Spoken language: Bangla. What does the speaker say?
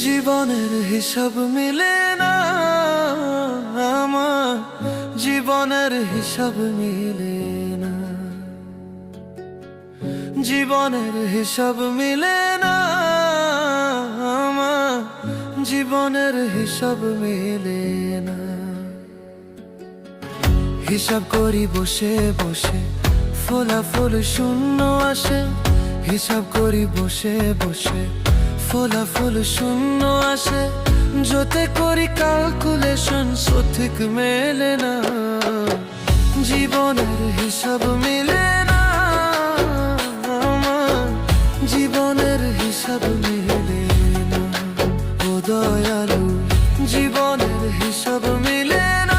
জীবনের হিসাব মিলে না আমার, জীবনের হিসাব মিলে না, জীবনের হিসাব মিলে না আমার, জীবনের হিসাব মিলে না। হিসাব করি বসে বসে, ফলাফল শূন্য আসে। হিসাব করি বসে বসে, ফলাফল শূন্য আসে। যতে করি ক্যালকুলেশন সঠিক মেলে না, জীবনের হিসাব মিলে না আমার, জীবনের হিসাব মিলে না। ও দয়ালু, জীবনের হিসাব মিলে না।